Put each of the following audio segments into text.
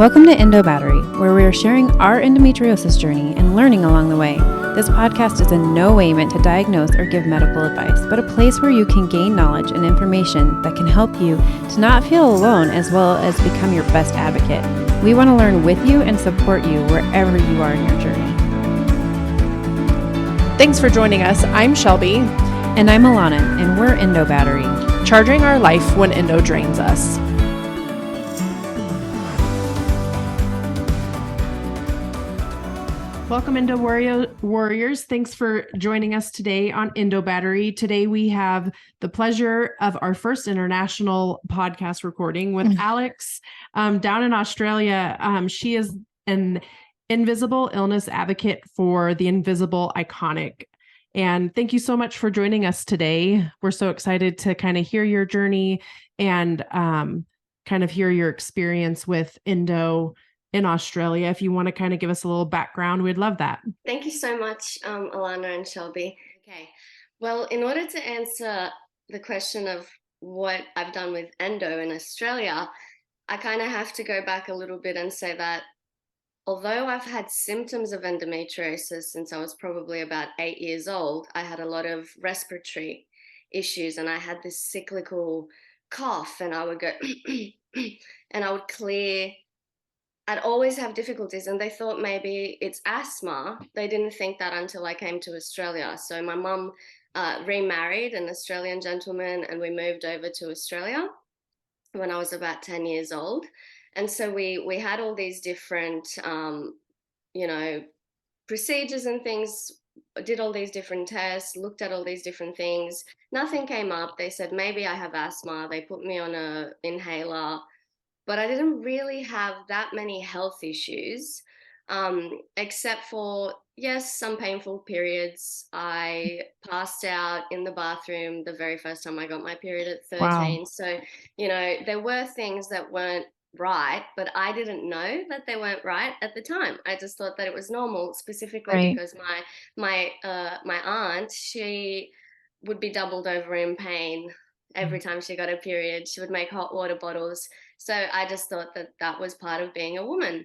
Welcome to Endo Battery, where we are sharing our endometriosis journey and learning along the way. This podcast is in no way meant to diagnose or give medical advice, but a place where you can gain knowledge and information that can help you to not feel alone as well as become your best advocate. We want to learn with you and support you wherever you are in your journey. Thanks for joining us. I'm Shelby. And I'm Alana, and we're Endo Battery. Charging our life when endo drains us. Welcome, Endo Warriors. Thanks for joining us today on Endo Battery. Today we have the pleasure of our first international podcast recording with Alex down in Australia. She is an invisible illness advocate for the invisible iconic. And thank you so much for joining us today. We're so excited to kind of hear your journey and kind of hear your experience with endo in Australia. If you want to kind of give us a little background, we'd love that. Thank you so much, Alana and Shelby. Okay, well, in order to answer the question of what I've done with endo in Australia, I kind of have to go back a little bit and say that although I've had symptoms of endometriosis since I was probably about 8 years old, I had a lot of respiratory issues and I had this cyclical cough and I would go and I would clear. I'd always have difficulties and they thought maybe it's asthma. They didn't think that until I came to Australia. So my mum remarried an Australian gentleman and we moved over to Australia when I was about 10 years old. And so we had all these different, procedures and things, did all these different tests, looked at all these different things. Nothing came up. They said, maybe I have asthma. They put me on an inhaler. But I didn't really have that many health issues, except for, yes, some painful periods. I passed out in the bathroom the very first time I got my period at 13. Wow. So, there were things that weren't right, but I didn't know that they weren't right at the time. I just thought that it was normal, specifically because my aunt, she would be doubled over in pain every time she got a period. She would make hot water bottles. So I just thought that that was part of being a woman.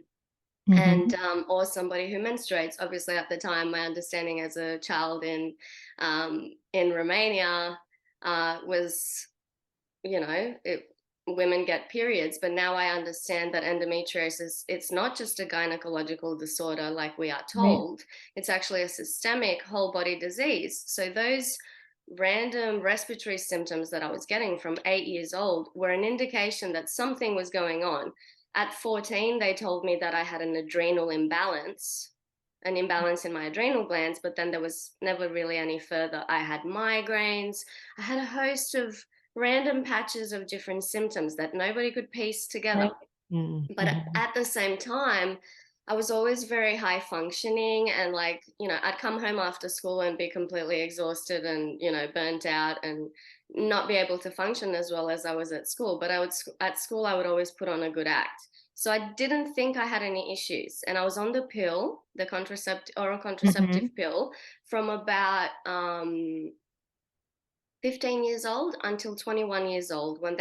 And or somebody who menstruates. Obviously, at the time, my understanding as a child in Romania was, women get periods. But now I understand that endometriosis, it's not just a gynecological disorder like we are told. Right. It's actually a systemic whole body disease. So those random respiratory symptoms that I was getting from 8 years old were an indication that something was going on. At 14, they told me that I had an imbalance in my adrenal glands, but then there was never really any further. I had migraines. I had a host of random patches of different symptoms that nobody could piece together. Right. But at the same time, I was always very high functioning and I'd come home after school and be completely exhausted and, burnt out and not be able to function as well as I was at school. But at school, I would always put on a good act. So I didn't think I had any issues. And I was on the pill, the oral contraceptive pill from about 15 years old until 21 years old when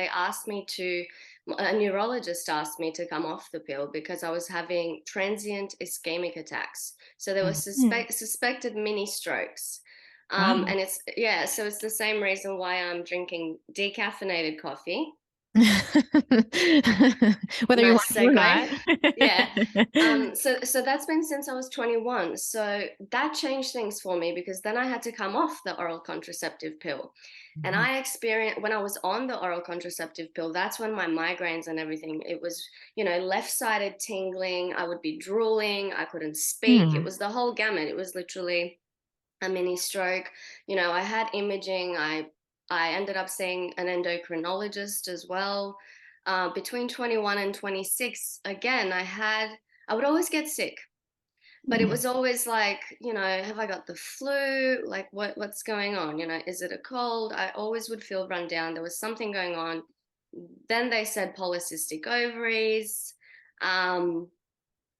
a neurologist asked me to come off the pill because I was having transient ischemic attacks. So there were suspected mini strokes. Wow. And so it's the same reason why I'm drinking decaffeinated coffee. Whether you want to or not. Yeah. So that's been since I was 21. So that changed things for me because then I had to come off the oral contraceptive pill. And I experienced, when I was on the oral contraceptive pill, that's when my migraines and everything, it was, left-sided tingling. I would be drooling. I couldn't speak. It was the whole gamut. It was literally a mini stroke. I had imaging. I ended up seeing an endocrinologist as well. Between 21 and 26, again, I would always get sick. But it was always like, have I got the flu? Like, what's going on? Is it a cold? I always would feel run down. There was something going on. Then they said polycystic ovaries,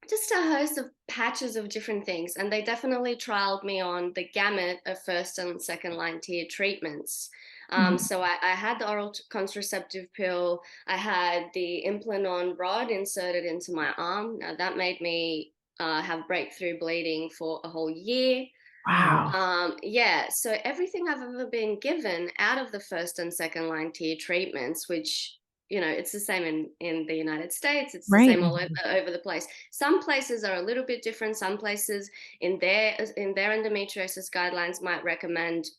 just a host of patches of different things. And they definitely trialed me on the gamut of first and second line tier treatments. So I had the oral contraceptive pill. I had the implanon rod inserted into my arm. Now that made me have breakthrough bleeding for a whole year. Wow. Yeah, so everything I've ever been given out of the first and second line tier treatments, which, it's the same in the United States, it's the Right. same all over the place. Some places are a little bit different. Some places in their endometriosis guidelines might recommend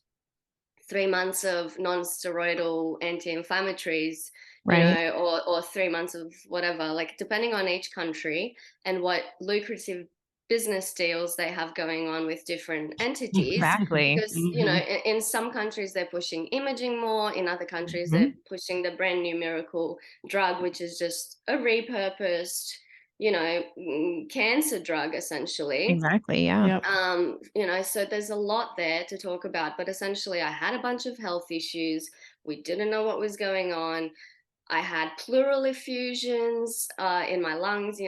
3 months of non-steroidal anti-inflammatories, Right. or 3 months of whatever, like depending on each country and what lucrative business deals they have going on with different entities. Exactly. Because, in some countries they're pushing imaging more, in other countries they're pushing the brand new miracle drug, which is just a repurposed, cancer drug essentially. Exactly. Yeah. Yep. So there's a lot there to talk about, but essentially I had a bunch of health issues. We didn't know what was going on. I had pleural effusions in my lungs,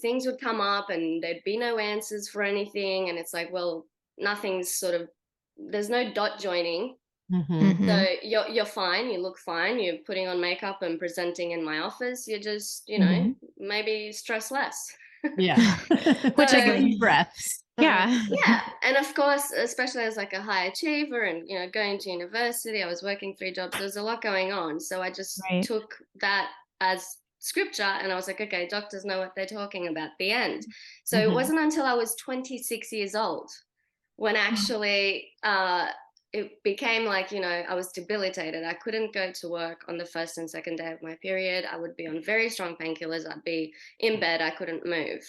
things would come up and there'd be no answers for anything. And it's like, well, there's no dot joining. So you're fine. You look fine. You're putting on makeup and presenting in my office. You're just, maybe stress less. Yeah. Which I deep breaths. Yeah. Yeah, and of course, especially as like a high achiever and going to university, I was working 3 jobs. There's a lot going on, so I just Right. took that as scripture, and I was like, okay, doctors know what they're talking about. The end. So it wasn't until I was 26 years old when actually it became like, I was debilitated. I couldn't go to work on the first and second day of my period. I would be on very strong painkillers. I'd be in bed. I couldn't move,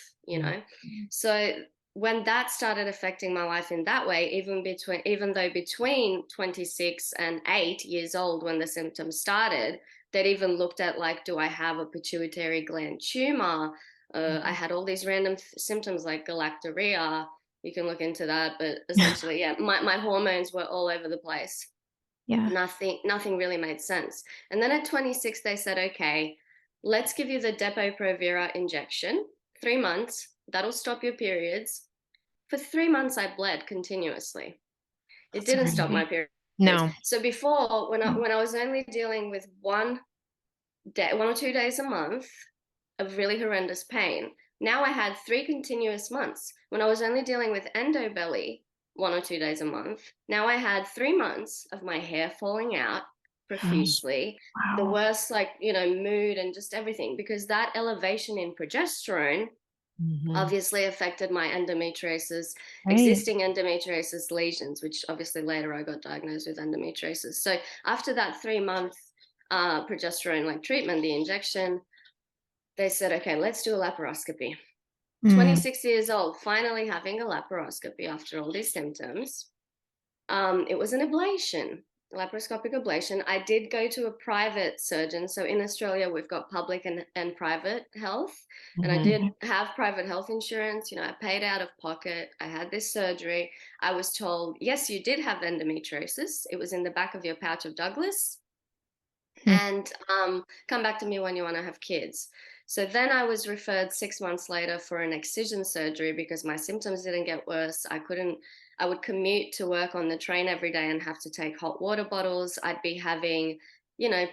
So when that started affecting my life in that way, even though between 26 and 8 years old, when the symptoms started, they'd even looked at like, do I have a pituitary gland tumor? I had all these random symptoms like galactorrhea. You can look into that, but essentially, yeah, my hormones were all over the place. Yeah. Nothing really made sense. And then at 26, they said, okay, let's give you the Depo-Provera injection, 3 months. That'll stop your periods. For 3 months, I bled continuously. It didn't stop my periods. No. So before, when I was only dealing with 1 or 2 days a month of really horrendous pain, now I had 3 continuous months. When I was only dealing with endo belly 1 or 2 days a month, now I had 3 months of my hair falling out profusely, the worst, mood and just everything, because that elevation in progesterone obviously affected my endometriosis, existing endometriosis lesions, which obviously later I got diagnosed with endometriosis. So after that 3-month progesterone treatment, the injection, they said, okay, let's do a laparoscopy. 26 years old, finally having a laparoscopy after all these symptoms. It was an ablation, laparoscopic ablation. I did go to a private surgeon. So in Australia, we've got public and private health. And I did have private health insurance. I paid out of pocket. I had this surgery. I was told, yes, you did have endometriosis. It was in the back of your pouch of Douglas. And come back to me when you want to have kids. So then I was referred 6 months later for an excision surgery because my symptoms didn't get worse. I would commute to work on the train every day and have to take hot water bottles. I'd be having,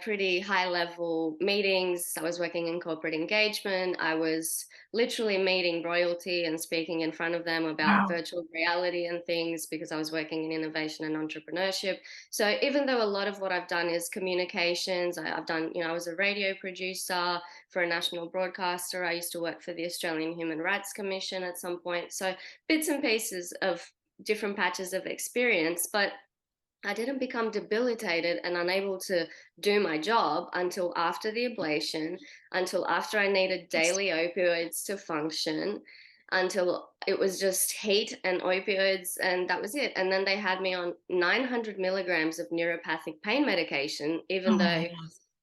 pretty high level meetings. I was working in corporate engagement. I was literally meeting royalty and speaking in front of them about virtual reality and things because I was working in innovation and entrepreneurship. So even though a lot of what I've done is communications, I've done, I was a radio producer for a national broadcaster. I used to work for the Australian Human Rights Commission at some point. So bits and pieces of different patches of experience, but I didn't become debilitated and unable to do my job until after the ablation, until after I needed daily opioids to function, until it was just heat and opioids, and that was it. And then they had me on 900 milligrams of neuropathic pain medication, even though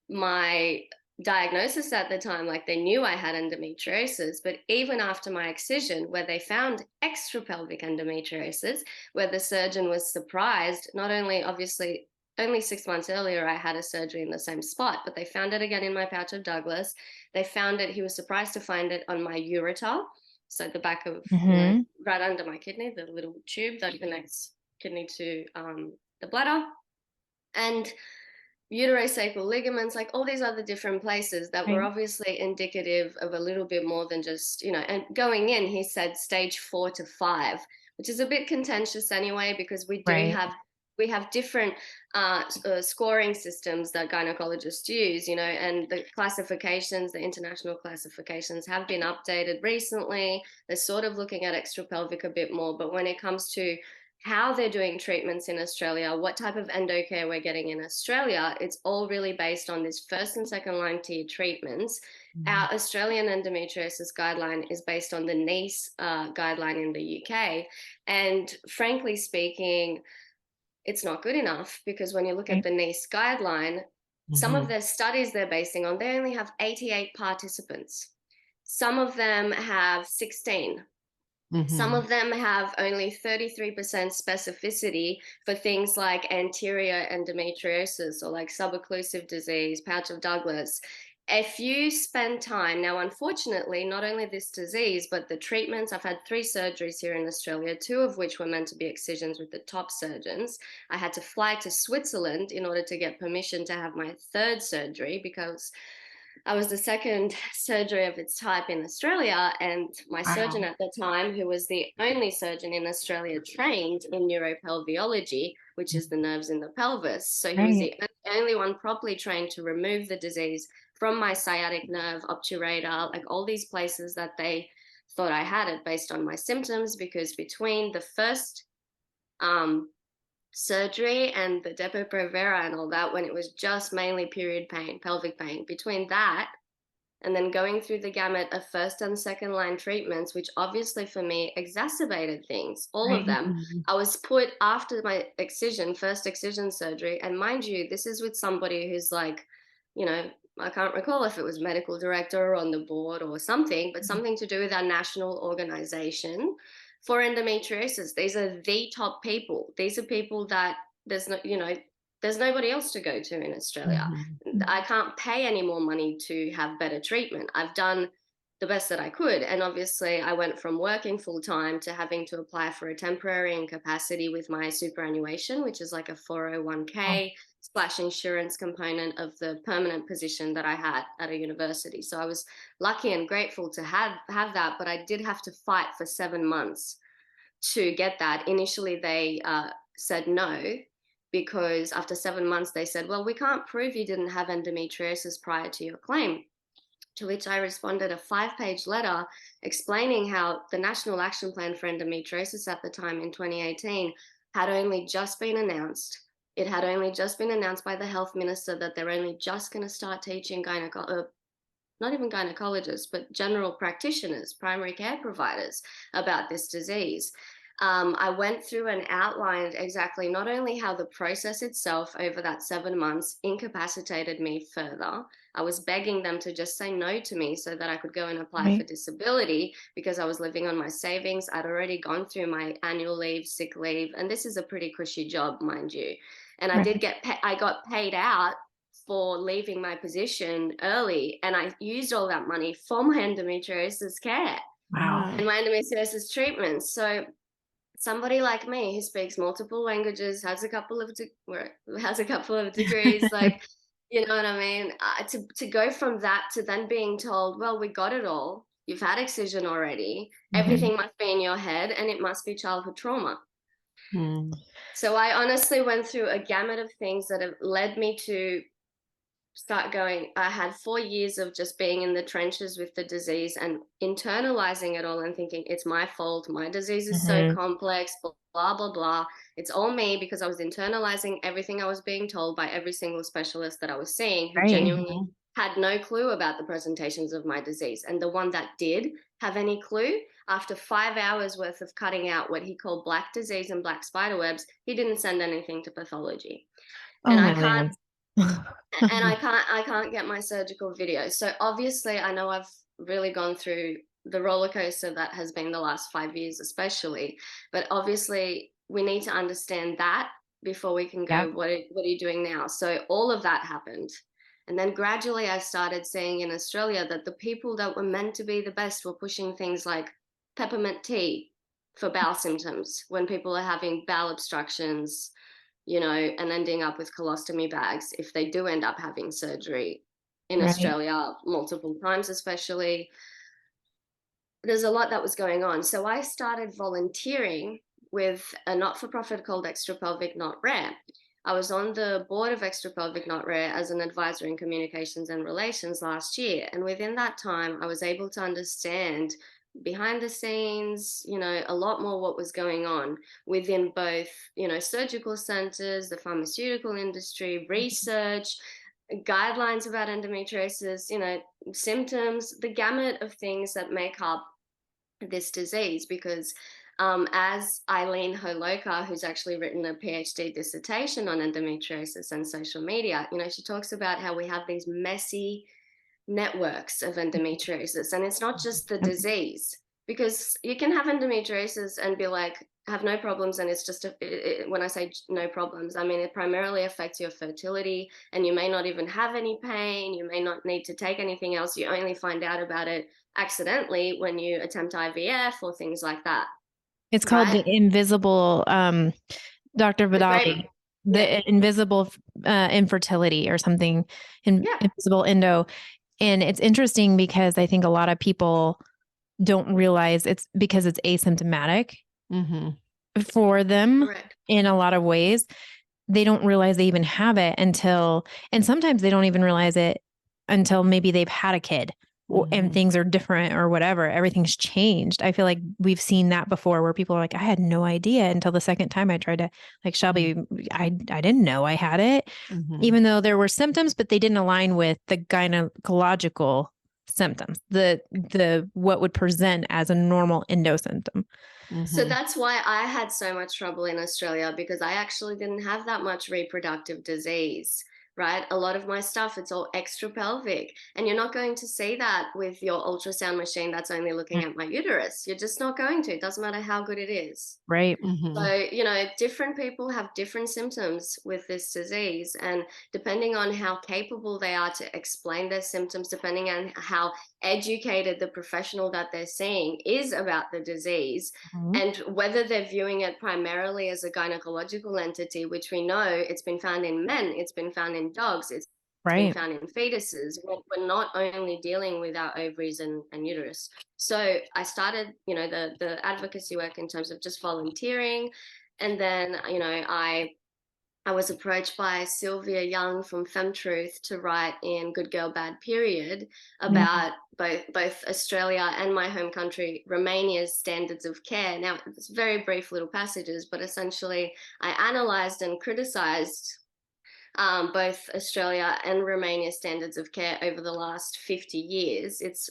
my diagnosis at the time, they knew I had endometriosis, but even after my excision, where they found extrapelvic endometriosis, where the surgeon was surprised, not only obviously only 6 months earlier I had a surgery in the same spot, but they found it again in my pouch of Douglas. They found it, he was surprised to find it on my ureter, so the back of, right under my kidney, the little tube that connects kidney to the bladder. and uterosacral ligaments, like all these other different places that were obviously indicative of a little bit more than just, and going in, he said stage 4 to 5, which is a bit contentious anyway, because we have different scoring systems that gynecologists use, and the classifications, the international classifications have been updated recently. They're sort of looking at extrapelvic a bit more, but when it comes to how they're doing treatments in Australia, what type of endo care we're getting in Australia, it's all really based on this first and second line tier treatments. Our Australian endometriosis guideline is based on the NICE guideline in the UK. And frankly speaking, it's not good enough, because when you look at the NICE guideline, some of their studies they're basing on, they only have 88 participants. Some of them have 16. Some of them have only 33% specificity for things like anterior endometriosis or like subocclusive disease, pouch of Douglas. If you spend time, now unfortunately, not only this disease, but the treatments, I've had 3 surgeries here in Australia, 2 of which were meant to be excisions with the top surgeons. I had to fly to Switzerland in order to get permission to have my 3rd surgery, because I was the 2nd surgery of its type in Australia, and my surgeon at the time, who was the only surgeon in Australia trained in neuropelviology, which is the nerves in the pelvis. So he was the only one properly trained to remove the disease from my sciatic nerve, obturator, like all these places that they thought I had it based on my symptoms, because between the first surgery and the Depo-Provera and all that, when it was just mainly period pain, pelvic pain, between that and then going through the gamut of first and second line treatments, which obviously for me exacerbated things, all of them, I was put after my first excision surgery. And mind you, this is with somebody who's like, I can't recall if it was medical director or on the board or something, but something to do with our national organization for endometriosis. These are the top people. These are people that there's nobody else to go to in Australia. I can't pay any more money to have better treatment. I've done the best that I could. And obviously I went from working full time to having to apply for a temporary incapacity with my superannuation, which is like a 401k / insurance component of the permanent position that I had at a university. So I was lucky and grateful to have that, but I did have to fight for 7 months to get that. Initially, they said no, because after 7 months, they said, well, we can't prove you didn't have endometriosis prior to your claim. To which I responded a 5-page letter explaining how the National Action Plan for Endometriosis at the time in 2018 had only just been announced. It had only just been announced by the health minister that they're only just going to start teaching not even gynecologists, but general practitioners, primary care providers about this disease. I went through and outlined exactly not only how the process itself over that 7 months incapacitated me further. I was begging them to just say no to me so that I could go and apply for disability, because I was living on my savings. I'd already gone through my annual leave, sick leave, and this is a pretty cushy job, mind you. And I got paid out for leaving my position early, and I used all that money for my endometriosis care and my endometriosis treatments. So somebody like me who speaks multiple languages, has a couple of degrees, like, you know what I mean? To go from that to then being told, well, we got it all. You've had excision already. Everything must be in your head, and it must be childhood trauma. So I honestly went through a gamut of things that have led me to start going. I had 4 years of just being in the trenches with the disease and internalizing it all and thinking it's my fault. My disease is so complex, blah, blah, blah. It's all me, because I was internalizing everything I was being told by every single specialist that I was seeing, who genuinely had no clue about the presentations of my disease. And the one that did have any clue, after 5 hours worth of cutting out what he called black disease and black spider webs, he didn't send anything to pathology. And I can't get my surgical video. So obviously I know I've really gone through the roller coaster that has been the last 5 years, especially, but obviously we need to understand that before we can go, what are you doing now? So all of that happened. And then gradually I started seeing in Australia that the people that were meant to be the best were pushing things like peppermint tea for bowel symptoms when people are having bowel obstructions, and ending up with colostomy bags if they do end up having surgery in Right. Australia multiple times, especially. There's a lot that was going on. So I started volunteering with a not-for-profit called Extra Pelvic Not Rare. I was on the board of Extra Pelvic Not Rare as an advisor in communications and relations last year. And within that time, I was able to understand behind the scenes, a lot more what was going on within both, surgical centers, the pharmaceutical industry, research, guidelines about endometriosis, symptoms, the gamut of things that make up this disease. Because as Eileen Holoka, who's actually written a PhD dissertation on endometriosis and social media, she talks about how we have these messy networks of endometriosis, and it's not just the disease, because you can have endometriosis and be like, have no problems, and it's just when I say no problems, I mean it primarily affects your fertility, and you may not even have any pain, you may not need to take anything else, you only find out about it accidentally when you attempt IVF or things like that. It's called right? the invisible, Dr. The Vidali, great, the yeah, invisible infertility or something, yeah. invisible endo. And it's interesting because I think a lot of people don't realize it's because it's asymptomatic for them Correct. in a lot of ways. They don't realize they even have it and sometimes they don't even realize it until maybe they've had a kid and things are different or whatever. Everything's changed. I feel like we've seen that before where people are like, I had no idea until the second time I tried to, like, Shelby, I didn't know I had it, even though there were symptoms, but they didn't align with the gynecological symptoms, the what would present as a normal endo symptom. So that's why I had so much trouble in Australia, because I actually didn't have that much reproductive disease, right? A lot of my stuff, it's all extra pelvic. And you're not going to see that with your ultrasound machine that's only looking at my uterus. You're just not going to. It doesn't matter how good it is. Right. So, different people have different symptoms with this disease. And depending on how capable they are to explain their symptoms, depending on how educated the professional that they're seeing is about the disease, and whether they're viewing it primarily as a gynecological entity, which we know it's been found in men, it's been found in dogs, it's been found in fetuses. We're not only dealing with our ovaries and uterus. So I started, the advocacy work in terms of just volunteering. And then, I was approached by Sylvia Young from FemTruth to write in Good Girl Bad Period about both Australia and my home country, Romania's standards of care. Now, it's very brief little passages, but essentially I analysed and criticised both Australia and Romania's standards of care over the last 50 years. It's,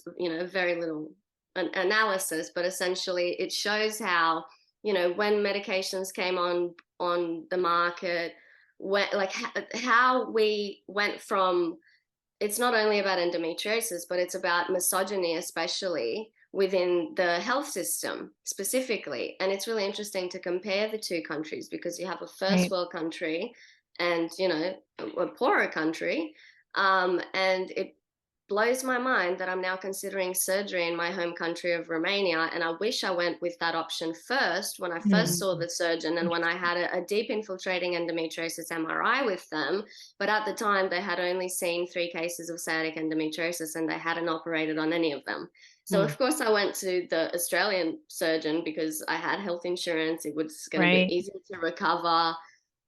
very little analysis, but essentially it shows how, when medications came on the market, how we went from, it's not only about endometriosis, but it's about misogyny, especially within the health system specifically. And it's really interesting to compare the two countries, because you have a first world country and, a poorer country. And it blows my mind that I'm now considering surgery in my home country of Romania. And I wish I went with that option first when I first saw the surgeon and when I had a deep infiltrating endometriosis MRI with them. But at the time, they had only seen 3 cases of sciatic endometriosis and they hadn't operated on any of them. So, of course, I went to the Australian surgeon because I had health insurance. It was going to be easy to recover,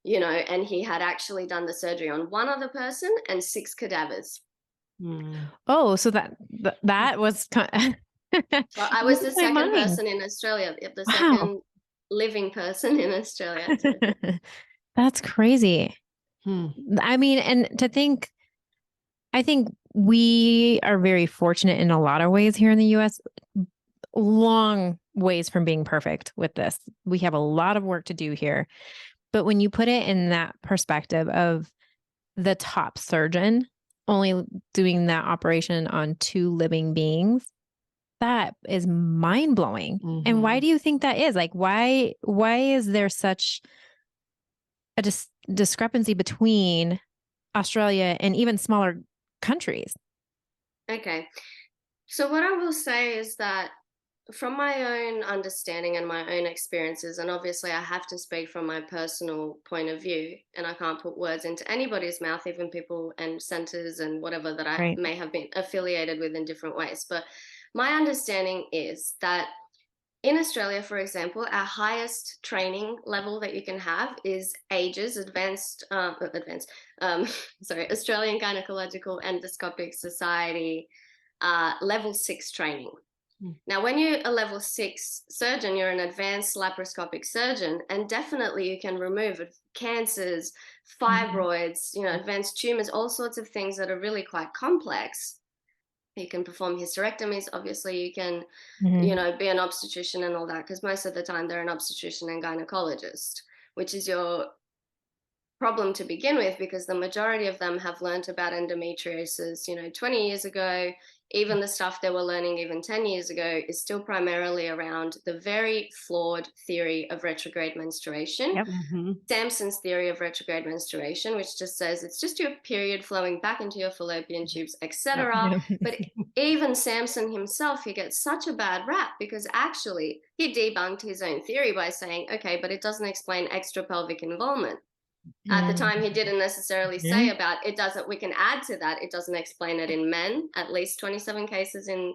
and he had actually done the surgery on 1 other person and 6 cadavers. Oh, so that was So I was the second person in Australia, the second living person in Australia. That's crazy. I mean, and to think, I think we are very fortunate in a lot of ways here in the US, long ways from being perfect with this. We have a lot of work to do here. But when you put it in that perspective of the top surgeon only doing that operation on 2 living beings, that is mind blowing. And why do you think that is? Like, why is there such a discrepancy between Australia and even smaller countries? Okay. So what I will say is that from my own understanding and my own experiences, and obviously I have to speak from my personal point of view, and I can't put words into anybody's mouth, even people and centers and whatever that I Right. may have been affiliated with in different ways. But my understanding is that in Australia, for example, our highest training level that you can have is AGES, Australian Gynecological Endoscopic Society, level 6 training. Now, when you're a level 6 surgeon, you're an advanced laparoscopic surgeon, and definitely you can remove cancers, fibroids, advanced tumors, all sorts of things that are really quite complex. You can perform hysterectomies. Obviously, you can, be an obstetrician and all that, because most of the time they're an obstetrician and gynecologist, which is your problem to begin with, because the majority of them have learned about endometriosis, 20 years ago. Even the stuff they were learning even 10 years ago is still primarily around the very flawed theory of retrograde menstruation. Yep. Samson's theory of retrograde menstruation, which just says it's just your period flowing back into your fallopian tubes, etc. But even Samson himself, he gets such a bad rap because actually he debunked his own theory by saying, okay, but it doesn't explain extra pelvic involvement. At the time, he didn't necessarily say about it doesn't, we can add to that, it doesn't explain it in men, at least 27 cases in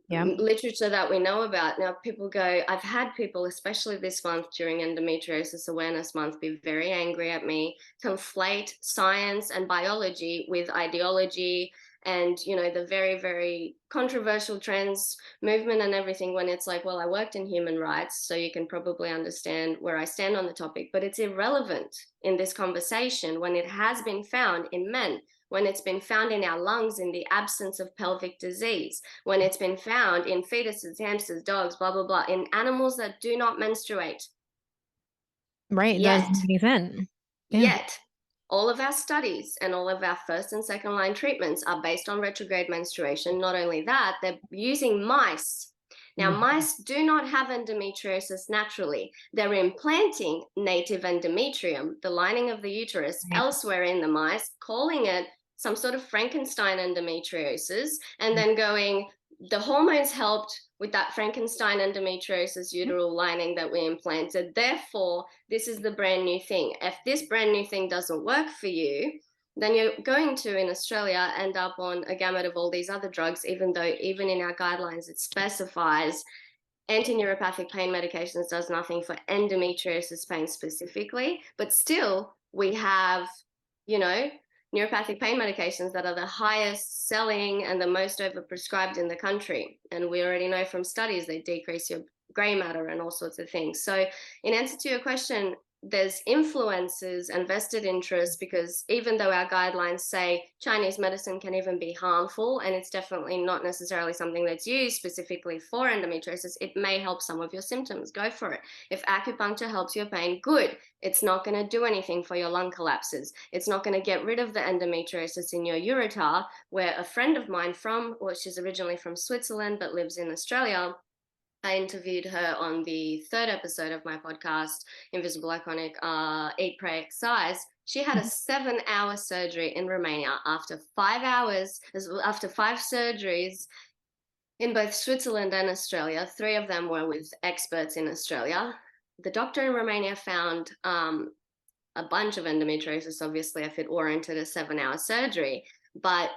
literature that we know about. Now, people go, I've had people, especially this month during Endometriosis Awareness Month, be very angry at me, conflate science and biology with ideology and, the very, very controversial trans movement and everything, when it's like, well, I worked in human rights, so you can probably understand where I stand on the topic, but it's irrelevant in this conversation when it has been found in men, when it's been found in our lungs in the absence of pelvic disease, when it's been found in fetuses, hamsters, dogs, blah, blah, blah, in animals that do not menstruate. Right. That doesn't make sense. Yet, all of our studies and all of our first and second line treatments are based on retrograde menstruation. Not only that, they're using mice. Now, mice do not have endometriosis naturally. They're implanting native endometrium, the lining of the uterus, elsewhere in the mice, calling it some sort of Frankenstein endometriosis, and then going, the hormones helped with that Frankenstein endometriosis uteral lining that we implanted. Therefore, this is the brand new thing. If this brand new thing doesn't work for you, then you're going to, in Australia, end up on a gamut of all these other drugs, even though even in our guidelines it specifies anti-neuropathic pain medications does nothing for endometriosis pain specifically. But still, we have, neuropathic pain medications that are the highest selling and the most overprescribed in the country. And we already know from studies they decrease your gray matter and all sorts of things. So in answer to your question, there's influences and vested interests, because even though our guidelines say Chinese medicine can even be harmful, and it's definitely not necessarily something that's used specifically for endometriosis, it may help some of your symptoms. Go for it. If acupuncture helps your pain, good. It's not going to do anything for your lung collapses. It's not going to get rid of the endometriosis in your ureter, where a friend of mine she's originally from Switzerland but lives in Australia, I interviewed her on the 3rd episode of my podcast, Invisible Iconic, Eat, Pray, Exercise. She had a 7-hour surgery in Romania after 5 surgeries in both Switzerland and Australia. 3 of them were with experts in Australia. The doctor in Romania found a bunch of endometriosis, obviously, if it warranted a 7-hour surgery, but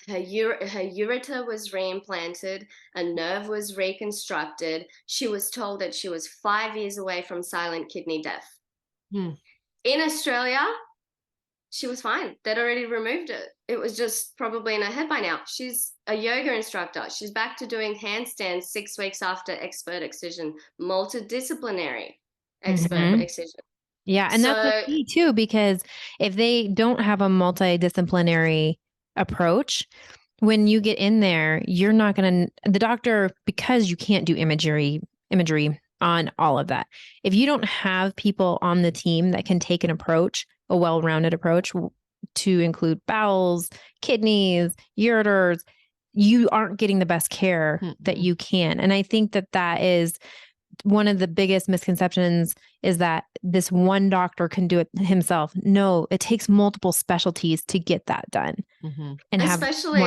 her ureter was reimplanted, a nerve was reconstructed. She was told that she was 5 years away from silent kidney death. In Australia, she was fine. They'd already removed it. It was just probably in her head by now. She's a yoga instructor. She's back to doing handstands 6 weeks after expert excision, multidisciplinary expert excision. Yeah. And that's the key too, because if they don't have a multidisciplinary approach, when you get in there, you're not going to, the doctor, because you can't do imagery on all of that. If you don't have people on the team that can take an approach, a well-rounded approach to include bowels, kidneys, ureters, you aren't getting the best care that you can. And I think that is one of the biggest misconceptions, is that this one doctor can do it himself. No, it takes multiple specialties to get that done. Mm-hmm. And especially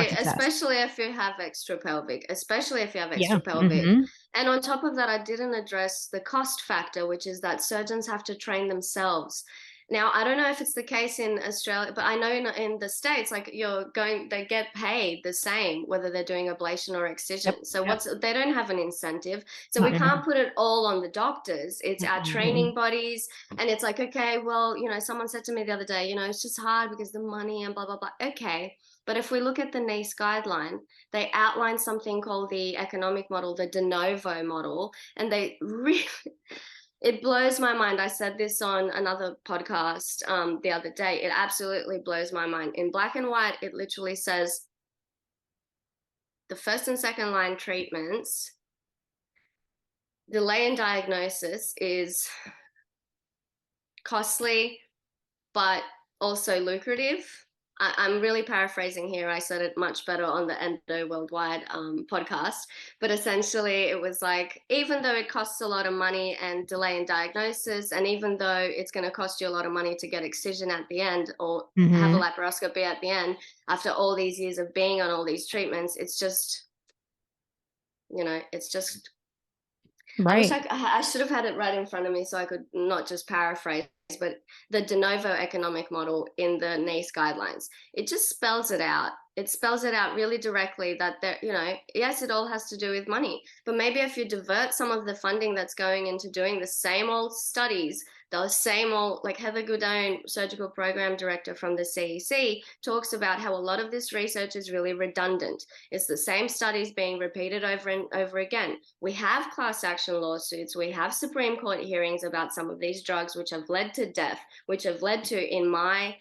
if you have extra pelvic, Mm-hmm. And on top of that, I didn't address the cost factor, which is that surgeons have to train themselves. Now, I don't know if it's the case in Australia, but I know in the States, like they get paid the same, whether they're doing ablation or excision. Yep. So they don't have an incentive. So we can't put it all on the doctors. It's our training bodies. And it's like, okay, well, someone said to me the other day, it's just hard because the money and blah, blah, blah. Okay. But if we look at the NACE guideline, they outline something called the economic model, the de novo model, and they really, it blows my mind. I said this on another podcast the other day. It absolutely blows my mind. In black and white, it literally says the first and second line treatments, delay in diagnosis is costly, but also lucrative. I'm really paraphrasing here. I said it much better on the Endo Worldwide podcast. But essentially, it was like, even though it costs a lot of money and delay in diagnosis, and even though it's going to cost you a lot of money to get excision at the end or have a laparoscopy at the end, after all these years of being on all these treatments, it's just, it's just... Right. I wish I should have had it right in front of me so I could not just paraphrase, but the de novo economic model in the NACE guidelines, it just spells it out. It spells it out really directly that there, yes, it all has to do with money, but maybe if you divert some of the funding that's going into doing the same old studies, the same old, like Heather Goudin, surgical program director from the CEC, talks about how a lot of this research is really redundant. It's the same studies being repeated over and over again. We have class action lawsuits. We have Supreme Court hearings about some of these drugs, which have led to death, which have led to, in my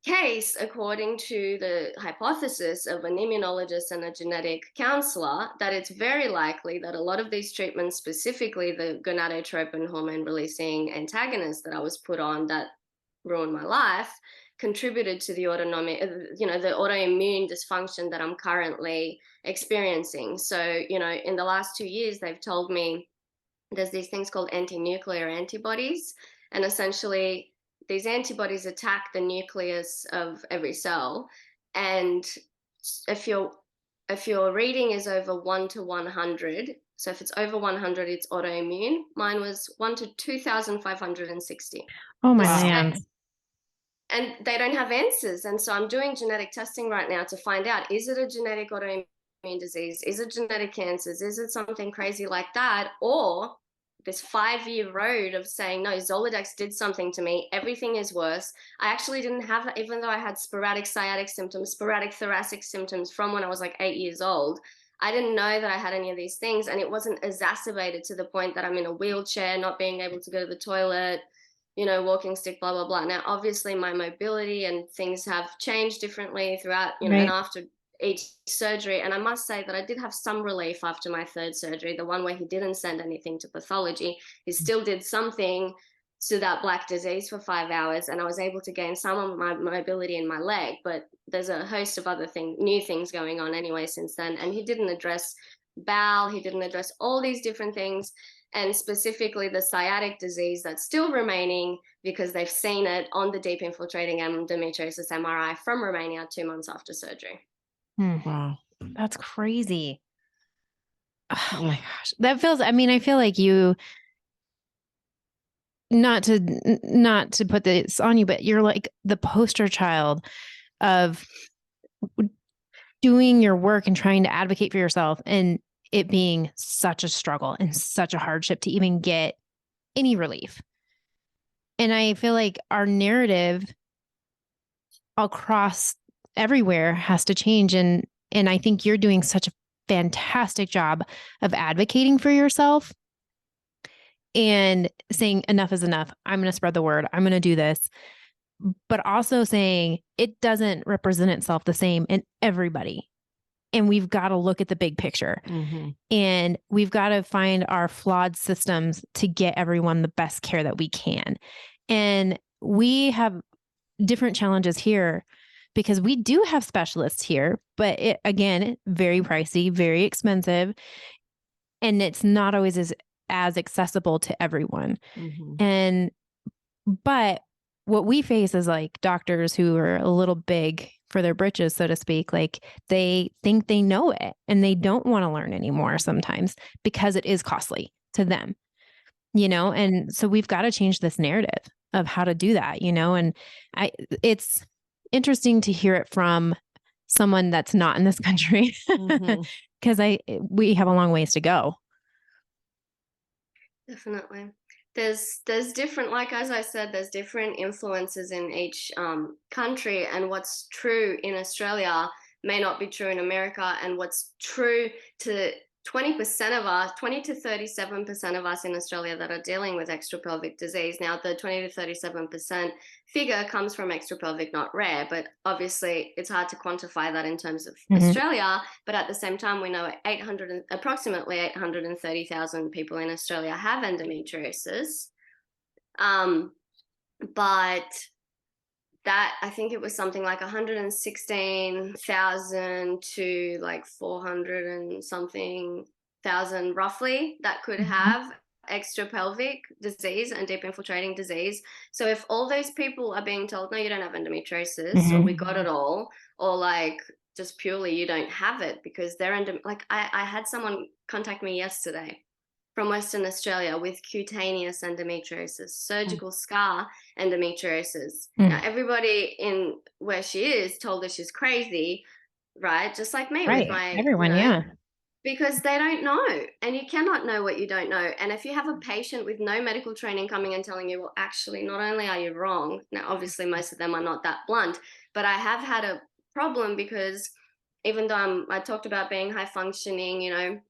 case, according to the hypothesis of an immunologist and a genetic counselor, that it's very likely that a lot of these treatments, specifically the gonadotropin hormone releasing antagonist that I was put on that ruined my life, contributed to the the autoimmune dysfunction that I'm currently experiencing. So, in the last 2 years, they've told me there's these things called anti-nuclear antibodies, and essentially these antibodies attack the nucleus of every cell, and if your reading is over 1 to 100, so if it's over 100, it's autoimmune. Mine was 1 to 2,560. Oh my man! And they don't have answers, and so I'm doing genetic testing right now to find out: is it a genetic autoimmune disease? Is it genetic cancers? Is it something crazy like that, or this 5-year road of saying, no, Zoladex did something to me, everything is worse. I actually didn't have that, even though I had sporadic sciatic symptoms, sporadic thoracic symptoms from when I was like 8 years old. I didn't know that I had any of these things, and it wasn't exacerbated to the point that I'm in a wheelchair, not being able to go to the toilet, walking stick, blah, blah, blah. Now, obviously, my mobility and things have changed differently throughout, and after each surgery. And I must say that I did have some relief after my third surgery, the one where he didn't send anything to pathology. He still did something to that black disease for 5 hours, and I was able to gain some of my mobility in my leg. But there's a host of other new things going on anyway since then. And he didn't address bowel, he didn't address all these different things, and specifically the sciatic disease that's still remaining because they've seen it on the deep infiltrating endometriosis MRI from Romania 2 months after surgery. Wow. That's crazy. Oh my gosh. That feels, I feel like you, not to put this on you, but you're like the poster child of doing your work and trying to advocate for yourself, and it being such a struggle and such a hardship to even get any relief. And I feel like our narrative across everywhere has to change. And I think you're doing such a fantastic job of advocating for yourself and saying enough is enough. I'm going to spread the word. I'm going to do this. But also saying it doesn't represent itself the same in everybody. And we've got to look at the big picture. And we've got to find our flawed systems to get everyone the best care that we can. And we have different challenges here because we do have specialists here, but again, very pricey, very expensive. And it's not always as as accessible to everyone. Mm-hmm. But what we face is like doctors who are a little big for their britches, so to speak. Like they think they know it and they don't want to learn anymore sometimes because it is costly to them, And so we've got to change this narrative of how to do that, And it's interesting to hear it from someone that's not in this country because we have a long ways to go. Definitely. There's different, like as I said, there's different influences in each country, and what's true in Australia may not be true in America, and what's true to 20% of us, 20 to 37% of us in Australia that are dealing with extrapelvic disease. Now, the 20 to 37% figure comes from extrapelvic, not rare, but obviously it's hard to quantify that in terms of Australia. But at the same time, we know approximately 830,000 people in Australia have endometriosis. But that, I think it was something like 116,000 to like 400 and something thousand roughly that could have extrapelvic disease and deep infiltrating disease. So if all those people are being told, no, you don't have endometriosis, or we got it all, or like just purely you don't have it because they're like I had someone contact me yesterday from Western Australia with cutaneous endometriosis, surgical scar endometriosis. Now, everybody in where she is told her she's crazy, right? Just like me with my everyone, because they don't know, and you cannot know what you don't know. And if you have a patient with no medical training coming and telling you, well, actually, not only are you wrong, now obviously most of them are not that blunt, but I have had a problem because even though I talked about being high functioning,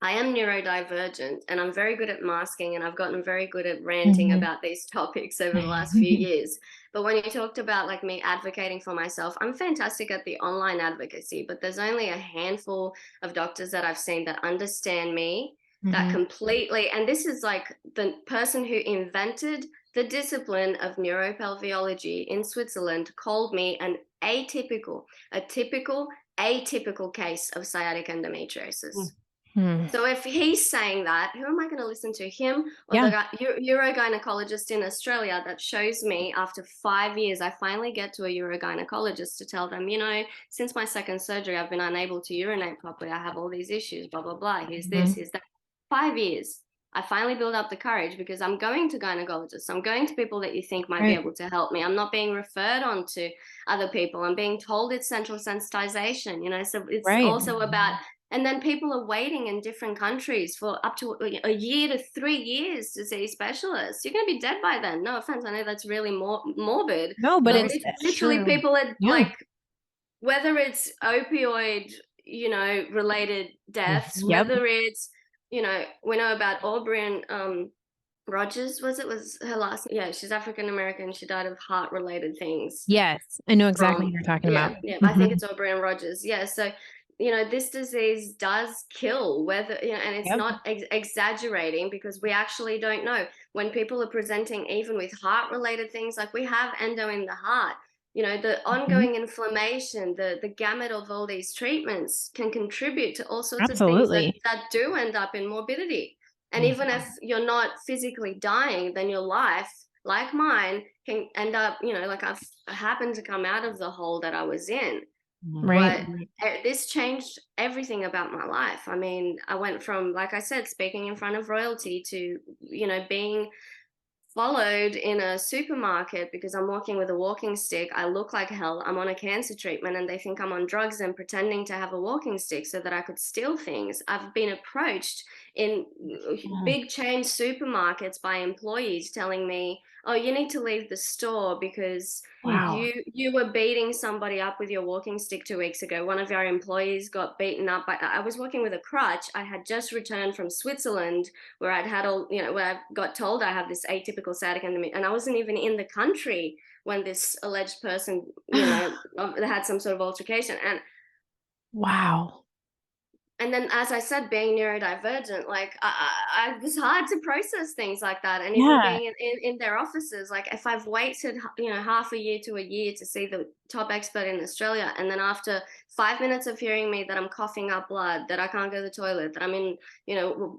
I am neurodivergent, and I'm very good at masking, and I've gotten very good at ranting about these topics over the last few years. But when you talked about like me advocating for myself, I'm fantastic at the online advocacy, but there's only a handful of doctors that I've seen that understand me, that completely, and this is like the person who invented the discipline of neuropelviology in Switzerland called me a typical atypical case of sciatic endometriosis. So if he's saying that, who am I going to listen to? Him or the urogynecologist in Australia that shows me after 5 years, I finally get to a urogynecologist to tell them, since my second surgery, I've been unable to urinate properly. I have all these issues, blah, blah, blah. Here's this, here's that. 5 years. I finally build up the courage because I'm going to gynecologists. I'm going to people that you think might be able to help me. I'm not being referred on to other people. I'm being told it's central sensitization, so it's also about. And then people are waiting in different countries for up to a year to 3 years to see specialists. You're going to be dead by then. No offense. I know that's really morbid. No, but it's literally true. People are like, whether it's opioid, related deaths, whether it's, we know about Aubrey and Rogers, was her last? Yeah, she's African American. She died of heart related things. Yes, I know exactly what you're talking about. Yeah, I think it's Aubrey and Rogers. Yeah, so this disease does kill, whether, and it's not exaggerating because we actually don't know. When people are presenting even with heart related things, like we have endo in the heart, the ongoing inflammation, the gamut of all these treatments can contribute to all sorts of things that do end up in morbidity. And even if you're not physically dying, then your life, like mine, can end up, like I happened to come out of the hole that I was in. Right. But this changed everything about my life. I mean, I went from, like I said, speaking in front of royalty to, being followed in a supermarket because I'm walking with a walking stick. I look like hell. I'm on a cancer treatment and they think I'm on drugs and pretending to have a walking stick so that I could steal things. I've been approached in big chain supermarkets by employees telling me, oh, you need to leave the store because you were beating somebody up with your walking stick 2 weeks ago. One of our employees got beaten up I was walking with a crutch. I had just returned from Switzerland where I'd had where I got told I have this atypical sciatic endometriosis, and I wasn't even in the country when this alleged person, had some sort of altercation. And and then, as I said, being neurodivergent, like it was hard to process things like that. And even Yeah. being in their offices, like if I've waited, half a year to a year to see the top expert in Australia, and then after 5 minutes of hearing me that I'm coughing up blood, that I can't go to the toilet, that I'm in,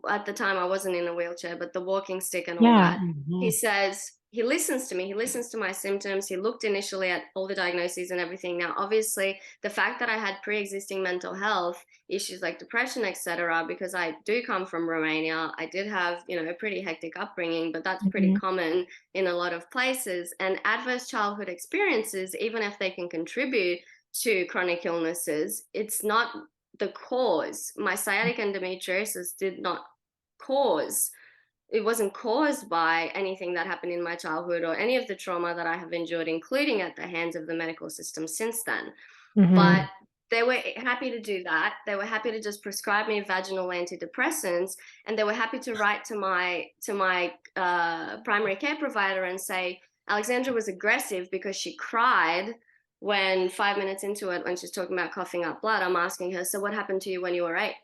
at the time I wasn't in a wheelchair, but the walking stick and all Yeah. that, he says, he listens to me. He listens to my symptoms. He looked initially at all the diagnoses and everything. Now, obviously, the fact that I had pre-existing mental health issues like depression, etc., because I do come from Romania, I did have, a pretty hectic upbringing, but that's pretty common in a lot of places. And adverse childhood experiences, even if they can contribute to chronic illnesses, it's not the cause. My sciatic endometriosis did not cause it wasn't caused by anything that happened in my childhood or any of the trauma that I have endured, including at the hands of the medical system since then. But they were happy to do that. They were happy to just prescribe me vaginal antidepressants, and they were happy to write to my primary care provider and say, Alexandra was aggressive because she cried when 5 minutes into it, when she's talking about coughing up blood. I'm asking her, so what happened to you when you were 8?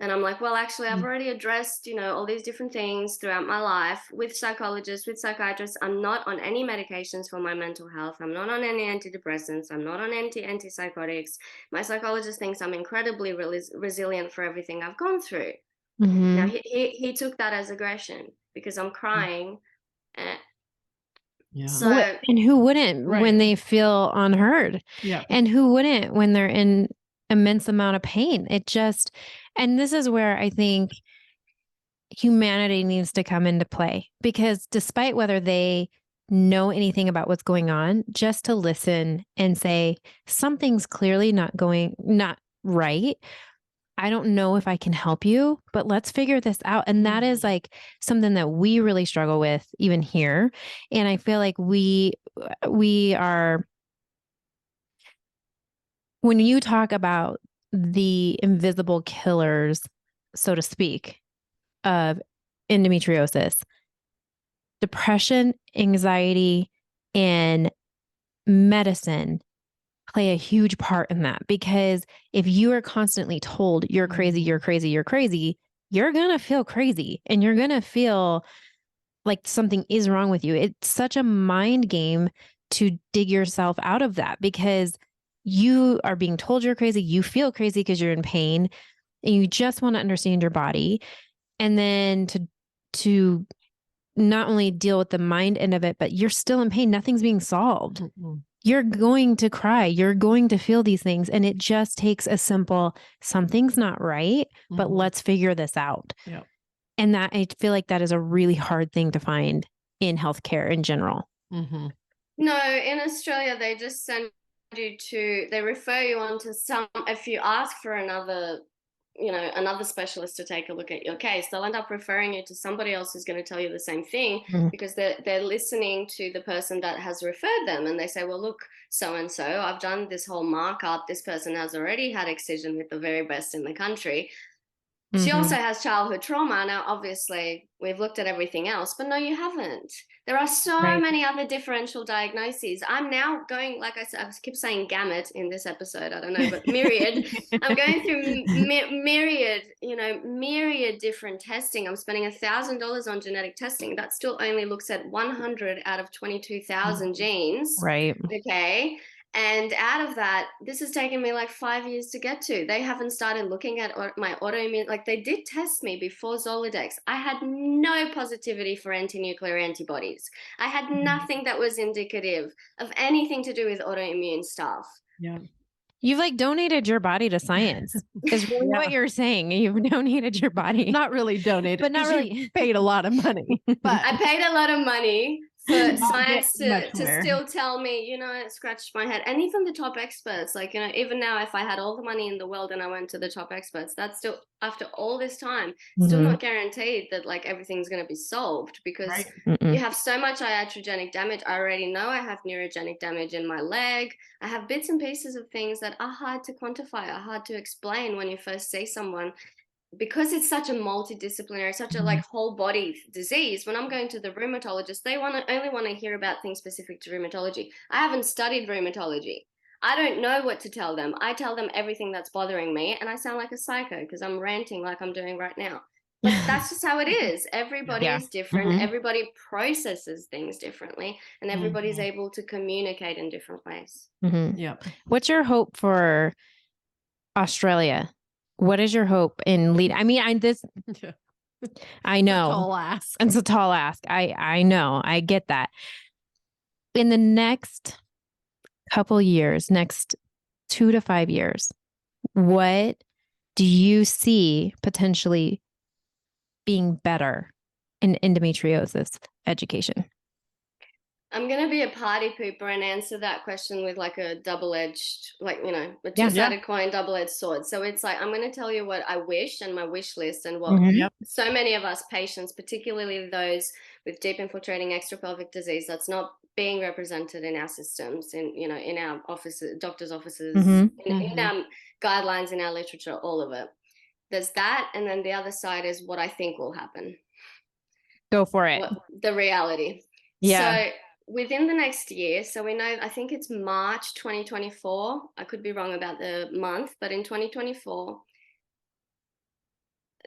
And I'm like, well, actually, I've already addressed, all these different things throughout my life with psychologists, with psychiatrists. I'm not on any medications for my mental health. I'm not on any antidepressants. I'm not on antipsychotics. My psychologist thinks I'm incredibly resilient for everything I've gone through. Now, he took that as aggression because I'm crying. So, and who wouldn't when they feel unheard? Yeah. And who wouldn't when they're in immense amount of pain? And this is where I think humanity needs to come into play, because despite whether they know anything about what's going on, just to listen and say, something's clearly not right. I don't know if I can help you, but let's figure this out. And that is like something that we really struggle with even here. And I feel like we are, when you talk about the invisible killers, so to speak, of endometriosis, depression, anxiety, and medicine play a huge part in that. Because if you are constantly told you're crazy, you're crazy, you're crazy, you're going to feel crazy and you're going to feel like something is wrong with you. It's such a mind game to dig yourself out of that, because you are being told you're crazy. You feel crazy because you're in pain and you just want to understand your body. And then to not only deal with the mind end of it, but you're still in pain. Nothing's being solved. You're going to cry. You're going to feel these things. And it just takes a simple, something's not right, but let's figure this out. Yeah. And that, I feel like that is a really hard thing to find in healthcare in general. No, in Australia, they just send they refer you on to if you ask for another specialist to take a look at your case, they'll end up referring you to somebody else who's going to tell you the same thing, because they're listening to the person that has referred them. And they say, well, look, so-and-so, I've done this whole markup. This person has already had excision with the very best in the country. She also has childhood trauma. Now, obviously, we've looked at everything else, but no, you haven't. There are so many other differential diagnoses. I'm now going, like I said, I keep saying gamut in this episode, I don't know, but myriad. I'm going through myriad different testing. I'm spending $1,000 on genetic testing. That still only looks at 100 out of 22,000 genes. Right. Okay. And out of that, this has taken me like 5 years to get to. They haven't started looking at my autoimmune. Like, they did test me before Zoladex. I had no positivity for anti-nuclear antibodies. I had nothing that was indicative of anything to do with autoimmune stuff. Yeah. You've like donated your body to science. Is really what you're saying. You've donated your body. Not really donated, but not really. You paid a lot of money. But I paid a lot of money for science to better. still tell me, it scratched my head. And even the top experts, like, even now, if I had all the money in the world and I went to the top experts, that's still, after all this time, still not guaranteed that like everything's going to be solved, because you have so much iatrogenic damage. I already know I have neurogenic damage in my leg. I have bits and pieces of things that are hard to quantify, are hard to explain when you first see someone. Because it's such a multidisciplinary, such a like whole body disease, when I'm going to the rheumatologist, they only want to hear about things specific to rheumatology. I haven't studied rheumatology. I don't know what to tell them. I tell them everything that's bothering me, and I sound like a psycho because I'm ranting like I'm doing right now. But that's just how it is. Everybody Yeah. is different. Mhm. Everybody processes things differently, and everybody's Mhm. able to communicate in different ways. Mhm. Yep. What's your hope for Australia? What is your hope in lead? I mean, Yeah. I It's a know tall ask. it's a tall ask. I know. I get that. In the next couple years, next 2 to 5 years, what do you see potentially being better in endometriosis education? I'm going to be a party pooper and answer that question with like a double-edged, like, you know, a Yeah. two-sided coin, double-edged sword. So it's like, I'm going to tell you what I wish and my wish list and what Mhm. Yep. so many of us patients, particularly those with deep infiltrating extrapelvic disease, that's not being represented in our systems, in, you know, in our offices, doctors' offices, Mhm. in our guidelines, in our literature, all of it. There's that. And then the other side is what I think will happen. Go for it. What the reality. Yeah. So within the next year, so we know, I think it's March 2024. I could be wrong about the month, but in 2024,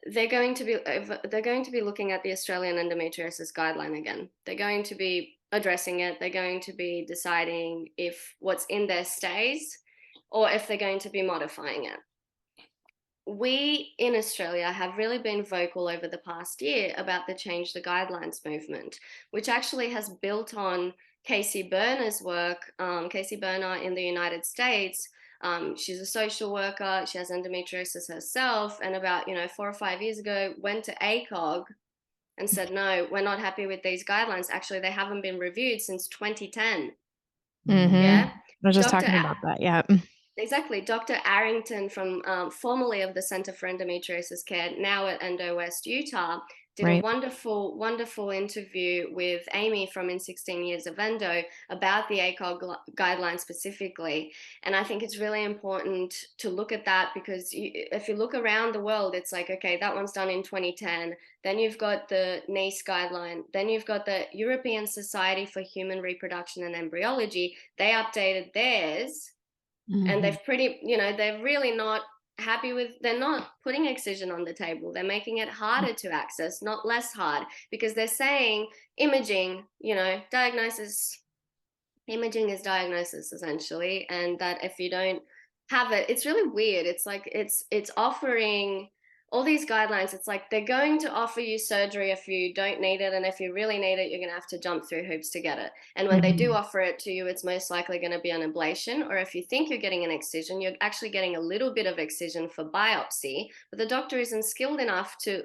they're going to be looking at the Australian endometriosis guideline again. They're going to be addressing it. They're going to be deciding if what's in there stays or if they're going to be modifying it. We in Australia have really been vocal over the past year about the Change the Guidelines movement, which actually has built on Casey Berner's work. Casey Berner in the United States, she's a social worker. She has endometriosis herself, and about 4 or 5 years ago, went to ACOG and said, "No, we're not happy with these guidelines. Actually, they haven't been reviewed since 2010." Mhm. Yeah, I was just Dr. talking about that. Yeah. Exactly. Dr. Arrington from formerly of the Center for Endometriosis Care, now at Endo West, Utah, did a Right. wonderful, wonderful interview with Amy from In 16 Years of Endo about the ACOG guidelines specifically. And I think it's really important to look at that because if you look around the world, it's like, okay, that one's done in 2010. Then you've got the NICE guideline. Then you've got the European Society for Human Reproduction and Embryology. They updated theirs. And they've they're really not happy with, they're not putting excision on the table. They're making it harder to access, not less hard, because they're saying imaging, diagnosis, imaging is diagnosis essentially. And that if you don't have it, it's really weird. It's like, it's offering all these guidelines. It's like they're going to offer you surgery if you don't need it, and if you really need it, you're going to have to jump through hoops to get it. And when they do offer it to you, it's most likely going to be an ablation, or if you think you're getting an excision, you're actually getting a little bit of excision for biopsy, but the doctor isn't skilled enough to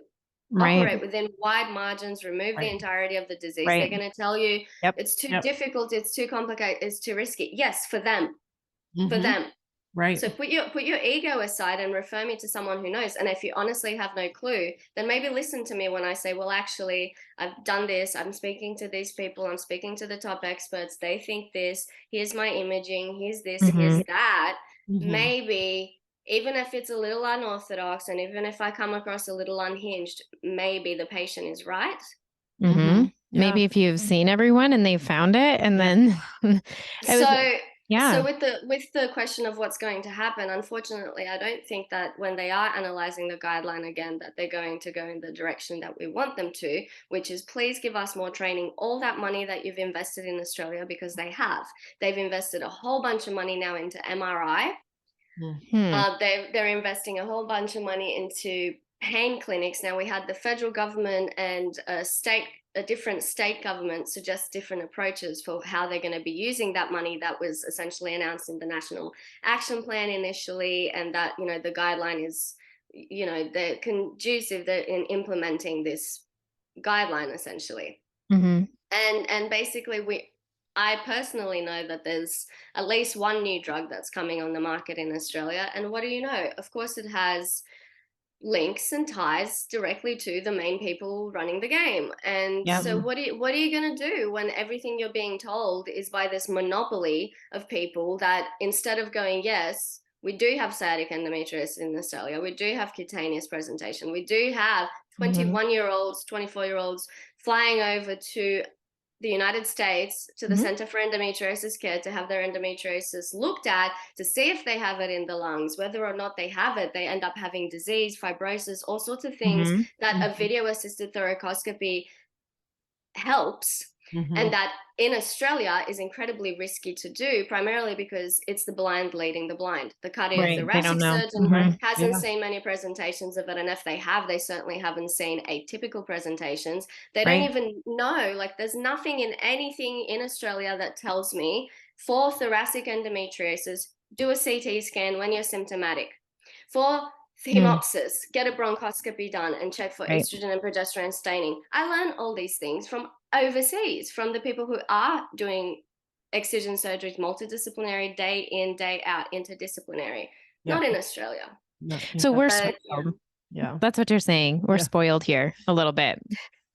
operate within wide margins, remove the entirety of the disease. They're going to tell you it's too difficult, it's too complicated, it's too risky. Yes, for them. For them. Right. So put your ego aside and refer me to someone who knows. And if you honestly have no clue, then maybe listen to me when I say, well, actually, I've done this. I'm speaking to these people. I'm speaking to the top experts. They think this. Here's my imaging. Here's this. Here's that. Maybe, even if it's a little unorthodox and even if I come across a little unhinged, maybe the patient is right. Maybe if you've seen everyone and they've found it, and then So with the question of what's going to happen, unfortunately, I don't think that when they are analyzing the guideline again, that they're going to go in the direction that we want them to, which is please give us more training. All that money that you've invested in Australia, because they have. They've invested a whole bunch of money now into MRI. They're investing a whole bunch of money into pain clinics. Now, we had the federal government and a different state government suggest different approaches for how they're going to be using that money that was essentially announced in the National Action Plan initially, and that, the guideline is, they're conducive in implementing this guideline essentially. And basically I personally know that there's at least one new drug that's coming on the market in Australia. And what do you know? Of course, it has links and ties directly to the main people running the game. And so what are you going to do when everything you're being told is by this monopoly of people that instead of going, yes, we do have sciatic endometriosis in Australia, we do have cutaneous presentation, we do have 21-year-olds, 24-year-olds flying over to the United States to the Mhm. Center for Endometriosis Care to have their endometriosis looked at to see if they have it in the lungs. Whether or not they have it, they end up having disease, fibrosis, all sorts of things Mhm. that a video-assisted thoracoscopy helps, and that in Australia is incredibly risky to do, primarily because it's the blind leading the blind. The Right. They don't cardiothoracic know. surgeon Mhm. hasn't seen many presentations of it, and if they have, they certainly haven't seen atypical presentations. They don't Right. even know, like there's nothing in anything in Australia that tells me for thoracic endometriosis, do a CT scan when you're symptomatic. For hemopsis, get a bronchoscopy done and check for Right. estrogen and progesterone staining. I learned all these things from overseas, from the people who are doing excision surgeries, multidisciplinary, day in, day out, interdisciplinary, not in Australia. So we're But spoiled. Yeah. That's what you're saying. We're spoiled here a little bit.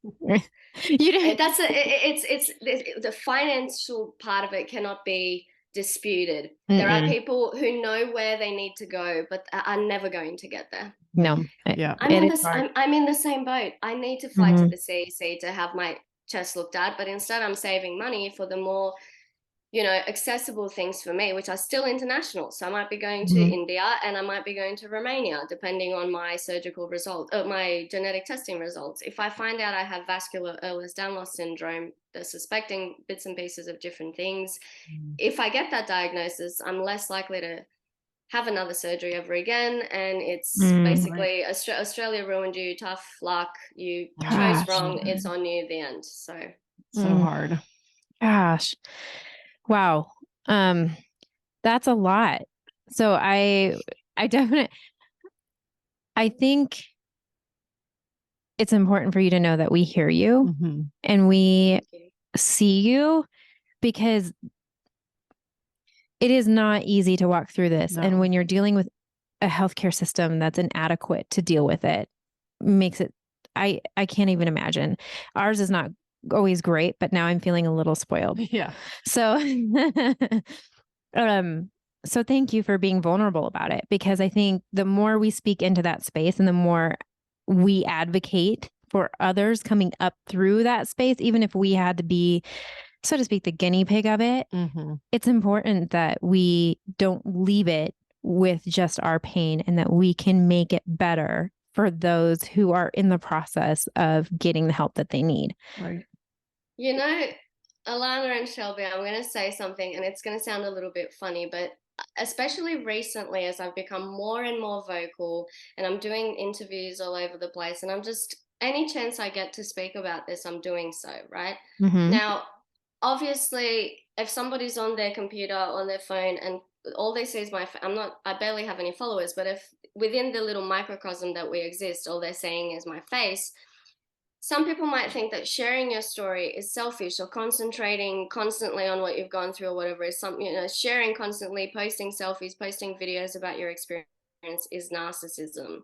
You didn't. it's the financial part of it cannot be disputed. There are people who know where they need to go, but are never going to get there. No. Yeah. I'm in the same boat. I need to fly to the CEC to have my chest looked at, but instead I'm saving money for the more, accessible things for me, which are still international. So I might be going to India and I might be going to Romania, depending on my surgical result, my genetic testing results. If I find out I have vascular Ehlers-Danlos syndrome, they're suspecting bits and pieces of different things. If I get that diagnosis, I'm less likely to have another surgery ever again. And it's basically Australia ruined you, tough luck, you chose wrong, it's on you, the end. So hard. Gosh. Wow. That's a lot. So I think it's important for you to know that we hear you and we see you, because it is not easy to walk through this. No. And when you're dealing with a healthcare system that's inadequate to deal with it, makes it, I can't even imagine. Ours is not always great, but now I'm feeling a little spoiled. Yeah. So, so thank you for being vulnerable about it, because I think the more we speak into that space and the more we advocate for others coming up through that space, even if we had to be, so to speak, the guinea pig of it, it's important that we don't leave it with just our pain and that we can make it better for those who are in the process of getting the help that they need. Right. Alana and Shelby, I'm going to say something, and it's going to sound a little bit funny, but especially recently, as I've become more and more vocal and I'm doing interviews all over the place, and I'm just, any chance I get to speak about this, I'm doing so, right? Now, obviously, if somebody's on their computer, on their phone, and all they see is I barely have any followers, but if within the little microcosm that we exist, all they're saying is my face, some people might think that sharing your story is selfish, or concentrating constantly on what you've gone through or whatever is something, sharing constantly, posting selfies, posting videos about your experience is narcissism.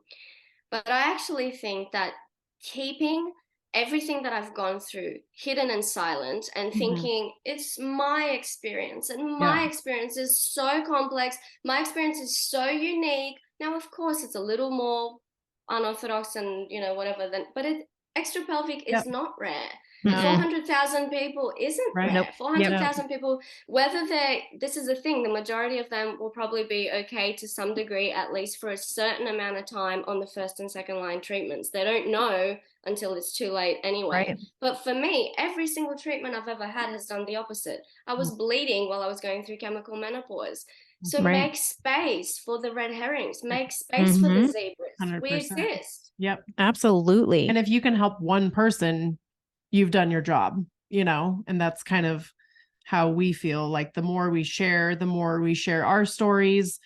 But I actually think that keeping everything that I've gone through hidden and silent and thinking it's my experience, and my experience is so complex, my experience is so unique. Now, of course, it's a little more unorthodox and, whatever, but extrapelvic is not rare. 400,000 people isn't rare. 400,000 people, whether this is the thing, the majority of them will probably be okay to some degree, at least for a certain amount of time on the first and second line treatments. They don't know until it's too late anyway. But for me, every single treatment I've ever had has done the opposite. I was bleeding while I was going through chemical menopause. So make space for the red herrings, make space for the zebras. 100%. We exist. Yep. Absolutely. And if you can help one person, you've done your job, and that's kind of how we feel. Like the more we share our stories,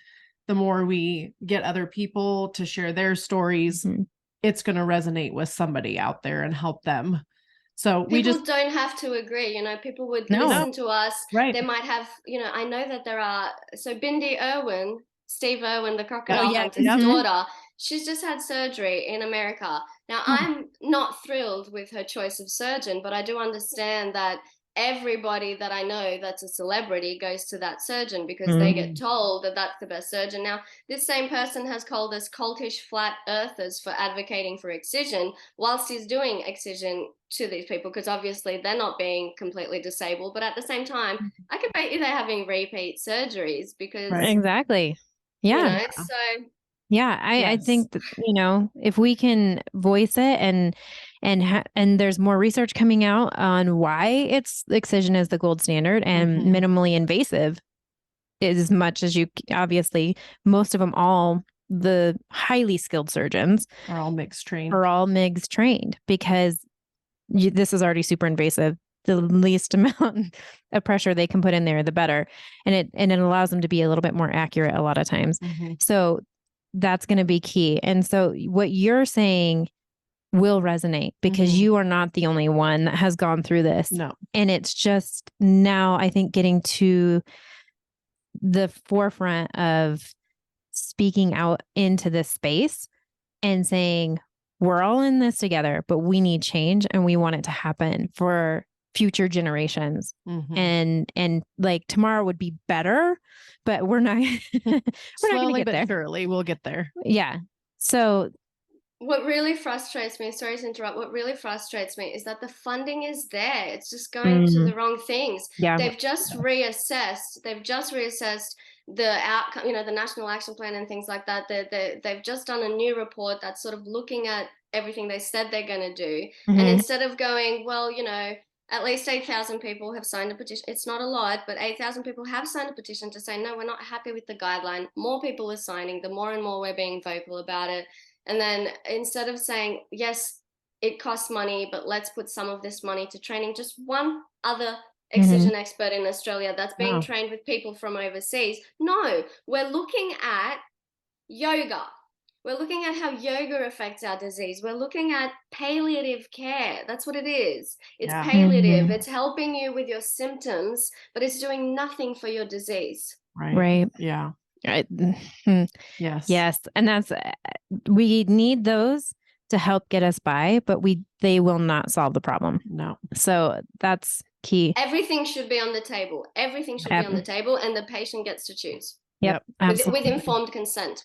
the more we get other people to share their stories, it's going to resonate with somebody out there and help them. So people don't have to agree, people would listen to us. Right. They might have, I know that there are, so Bindi Irwin, Steve Irwin, the crocodile hunter's daughter, she's just had surgery in America. Now, I'm not thrilled with her choice of surgeon, but I do understand that everybody that I know that's a celebrity goes to that surgeon because they get told that that's the best surgeon. Now, this same person has called us cultish flat earthers for advocating for excision whilst he's doing excision to these people, because obviously they're not being completely disabled. But at the same time, I could bet you they're having repeat surgeries because, Exactly. Yeah. so. Yeah, I think that, if we can voice it and there's more research coming out on why excision is the gold standard and minimally invasive is as much as you obviously most of them all the highly skilled surgeons are all MIGS trained because this is already super invasive. The least amount of pressure they can put in there, the better. And it allows them to be a little bit more accurate a lot of times. So that's going to be key. And so what you're saying will resonate because you are not the only one that has gone through this. No. And it's just now, I think, getting to the forefront of speaking out into this space and saying, we're all in this together, but we need change and we want it to happen for future generations. And like tomorrow would be better, but we're not slowly but surely we'll get there. Yeah. So what really frustrates me, sorry to interrupt, what really frustrates me is that the funding is there. It's just going to the wrong things. Yeah. They've just reassessed the outcome, the National Action Plan and things like that. They've just done a new report that's sort of looking at everything they said they're going to do. And instead of going, well, at least 8,000 people have signed a petition. It's not a lot, but 8,000 people have signed a petition to say, no, we're not happy with the guideline. More people are signing. The more and more we're being vocal about it. And then instead of saying, yes, it costs money, but let's put some of this money to training just one other excision expert in Australia that's being trained with people from overseas. No, we're looking at yoga. We're looking at how yoga affects our disease. We're looking at palliative care. That's what it is. It's palliative. It's helping you with your symptoms, but it's doing nothing for your disease. Right. Yeah. Yes. And that's, we need those to help get us by, but they will not solve the problem. No. So that's key. Everything should be on the table. Everything should be on the table and the patient gets to choose. Yep. With informed consent.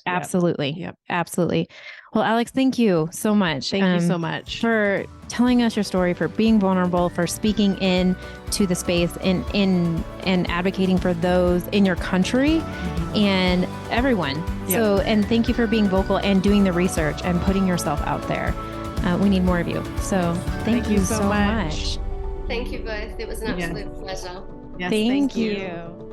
Absolutely. Yep. Absolutely. Well, Alex, thank you so much. Thank you so much for telling us your story, for being vulnerable, for speaking in to the space and advocating for those in your country and everyone. Yep. So, and thank you for being vocal and doing the research and putting yourself out there. We need more of you. So thank you so much. Thank you both. It was an absolute pleasure. Yes, thank you.